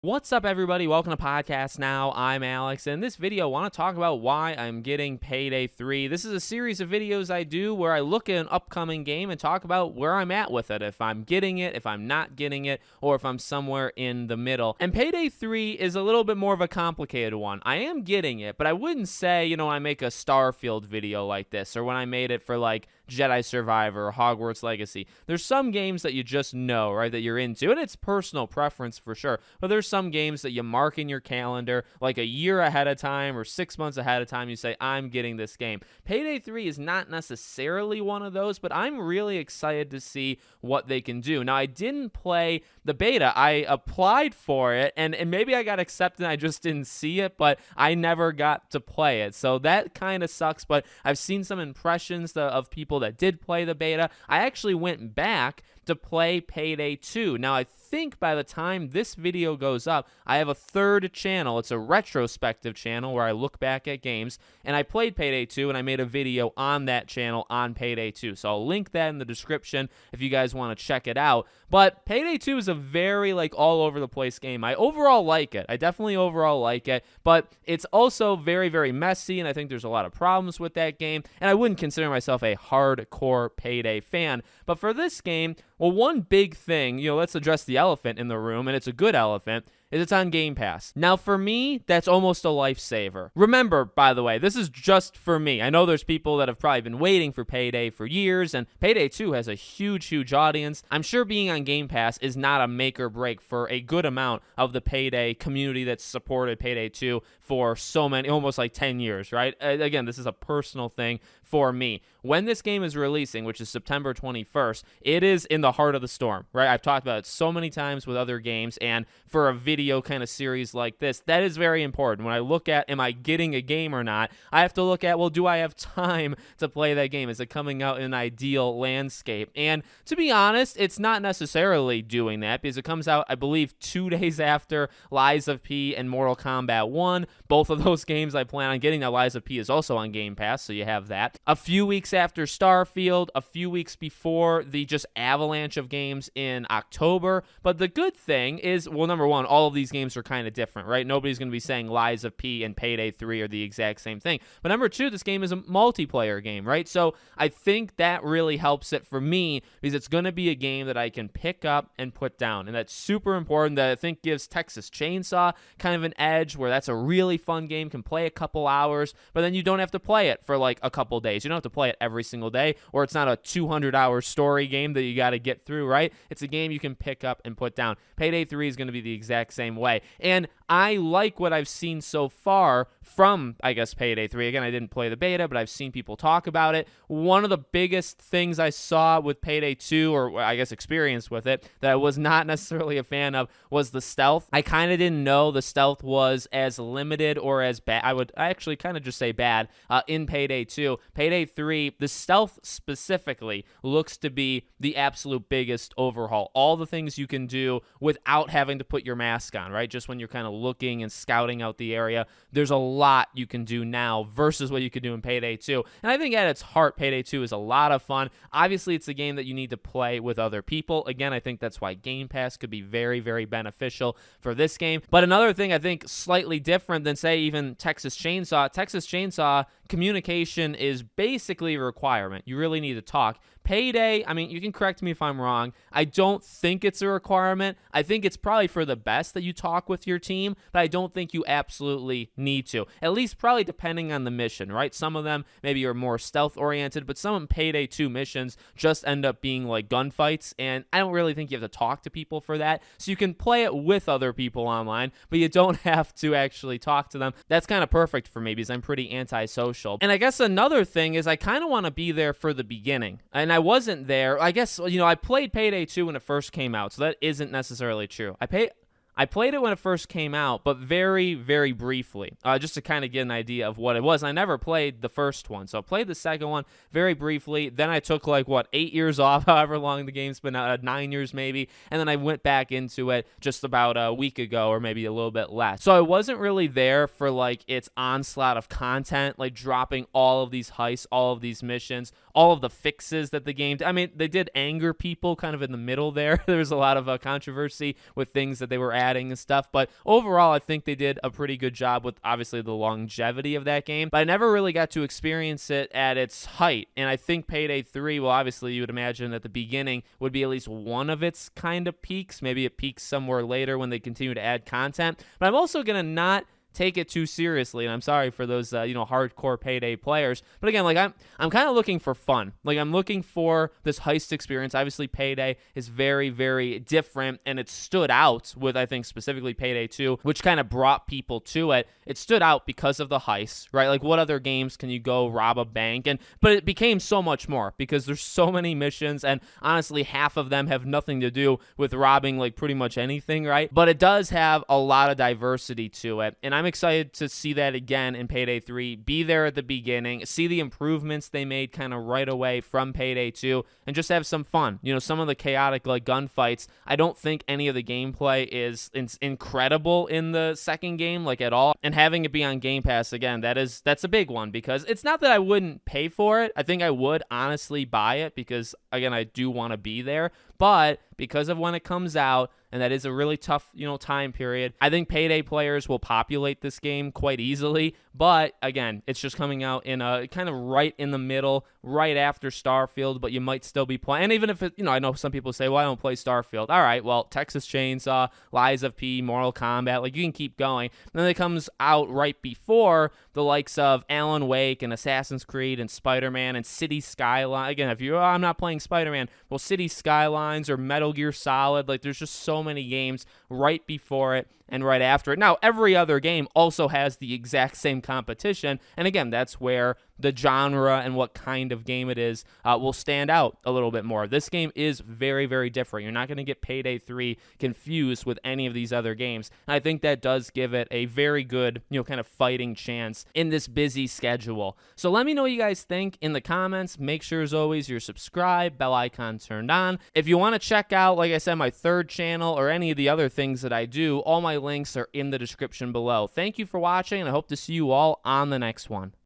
What's up, everybody? Welcome to Podcast Now. I'm Alex, and in this video, I want to talk about why I'm getting Payday 3. This is a series of videos I do where I look at an upcoming game and talk about where I'm at with it, if I'm getting it, if I'm not getting it, or if I'm somewhere in the middle. And Payday 3 is a little bit more of a complicated one. I am getting it, but I wouldn't say, when I make a Starfield video like this, or when I made it for like Jedi Survivor or Hogwarts Legacy. There's some games that you just know, right, that you're into, and it's personal preference for sure, but there's some games that you mark in your calendar like a year ahead of time or 6 months ahead of time. You say, I'm getting this game. Payday 3 is not necessarily one of those, but I'm really excited to see what they can do. Now, I didn't play the beta. I applied for it, and maybe I got accepted. I just didn't see it, but I never got to play it. So that kind of sucks, but I've seen some impressions of people that did play the beta. I actually went back to play Payday 2. Now, I think by the time this video goes up, I have a third channel. It's a retrospective channel where I look back at games, and I played Payday 2, and I made a video on that channel on Payday 2. So I'll link that in the description if you guys want to check it out. But Payday 2 is a very, all over the place game. I overall like it. I definitely overall like it, but it's also very, very messy, and I think there's a lot of problems with that game, and I wouldn't consider myself a hardcore Payday fan. But for this game, well, one big thing, let's address the elephant in the room, and it's a good elephant, is it's on Game Pass. Now, for me, that's almost a lifesaver. Remember, by the way, this is just for me. I know there's people that have probably been waiting for Payday for years, and Payday 2 has a huge, huge audience. I'm sure being on Game Pass is not a make or break for a good amount of the Payday community that's supported Payday 2 for so many, almost like 10 years, right? Again, this is a personal thing for me. When this game is releasing, which is September 21st, it is in the heart of the storm, right? I've talked about it so many times with other games, and for a video kind of series like this, that is very important. When I look at, am I getting a game or not, I have to look at, well, do I have time to play that game? Is it coming out in an ideal landscape? And to be honest, it's not necessarily doing that, because it comes out, I believe, 2 days after Lies of P and Mortal Kombat 1. Both of those games I plan on getting. Now, Lies of P is also on Game Pass, so you have that. A few weeks after Starfield, a few weeks before the just avalanche of games in October. But the good thing is, well, number one, all of these games are kind of different, right? Nobody's going to be saying Lies of P and Payday 3 are the exact same thing. But number two, this game is a multiplayer game, right? So I think that really helps it for me, because it's going to be a game that I can pick up and put down. And that's super important. That I think gives Texas Chainsaw kind of an edge, where that's a really fun game, can play a couple hours, but then you don't have to play it for like a couple days. You don't have to play it every single day, or it's not a 200-hour story game that you got to get through, right? It's a game you can pick up and put down. Payday 3 is going to be the exact same way. And I like what I've seen so far from, I guess, Payday 3. Again, I didn't play the beta, but I've seen people talk about it. One of the biggest things I saw with Payday 2, or I guess experienced with it, that I was not necessarily a fan of, was the stealth. I kind of didn't know the stealth was as limited or as bad. I actually kind of just say bad in Payday 2. Payday 3, the stealth specifically looks to be the absolute biggest overhaul. All the things you can do without having to put your mask on, right? Just when you're kind of looking and scouting out the area, there's a lot you can do now versus what you could do in Payday 2. And I think at its heart, Payday 2 is a lot of fun. Obviously, it's a game that you need to play with other people. Again, I think that's why Game Pass could be very, very beneficial for this game. But another thing I think slightly different than, say, even Texas Chainsaw communication is basically a requirement. You really need to talk. Payday, I mean, you can correct me if I'm wrong. I don't think it's a requirement. I think it's probably for the best that you talk with your team, but I don't think you absolutely need to. At least probably depending on the mission, right? Some of them maybe are more stealth-oriented, but some Payday 2 missions just end up being like gunfights, and I don't really think you have to talk to people for that. So you can play it with other people online, but you don't have to actually talk to them. That's kind of perfect for me, because I'm pretty antisocial. And I guess another thing is I kind of want to be there for the beginning. And I wasn't there. I guess, I played Payday 2 when it first came out, so that isn't necessarily true. I played it when it first came out, but very, very briefly, just to kind of get an idea of what it was. I never played the first one, so I played the second one very briefly. Then I took 8 years off, however long the game's been out, 9 years maybe, and then I went back into it just about a week ago, or maybe a little bit less. So I wasn't really there for its onslaught of content, dropping all of these heists, all of these missions, all of the fixes that the game did. I mean, they did anger people kind of in the middle there. There was a lot of controversy with things that they were adding adding and stuff. But overall, I think they did a pretty good job with obviously the longevity of that game. But I never really got to experience it at its height. And I think Payday 3, well, obviously you would imagine at the beginning would be at least one of its kind of peaks. Maybe it peaks somewhere later when they continue to add content. But I'm also going to not take it too seriously, and I'm sorry for those hardcore Payday players, but again, like I'm kind of looking for fun. Like I'm looking for this heist experience. Obviously Payday is very, very different, and it stood out with, I think, specifically Payday 2, which kind of brought people to it. It stood out because of the heist, right? Like what other games can you go rob a bank? But it became so much more because there's so many missions, and honestly half of them have nothing to do with robbing like pretty much anything, right? But it does have a lot of diversity to it, and I'm excited to see that again in Payday 3, be there at the beginning, see the improvements they made kind of right away from Payday 2, and just have some fun. Some of the chaotic like gunfights, I don't think any of the gameplay is incredible in the second game, like at all. And having it be on Game Pass, again, that's a big one, because it's not that I wouldn't pay for it. I think I would honestly buy it because, again, I do want to be there. But because of when it comes out, and that is a really tough, time period, I think Payday players will populate this game quite easily. But again, it's just coming out in a kind of right in the middle, right after Starfield, but you might still be playing. And even if it, I know some people say, well, I don't play Starfield. All right, well, Texas Chainsaw, Lies of P, Mortal Kombat, like you can keep going. And then it comes out right before the likes of Alan Wake and Assassin's Creed and Spider-Man and City Skyline. Again, if I'm not playing Spider-Man, well, City Skylines or Metal Gear Solid, like there's just so many games right before it and right after it. Now, every other game also has the exact same competition, and again, that's where the genre and what kind of game it is will stand out a little bit more. This game is very, very different. You're not going to get Payday 3 confused with any of these other games, and I think that does give it a very good, kind of fighting chance in this busy schedule. So let me know what you guys think in the comments. Make sure, as always, you're subscribed, bell icon turned on. If you want to check out, like I said, my third channel or any of the other things that I do, all my links are in the description below. Thank you for watching, and I hope to see you all on the next one.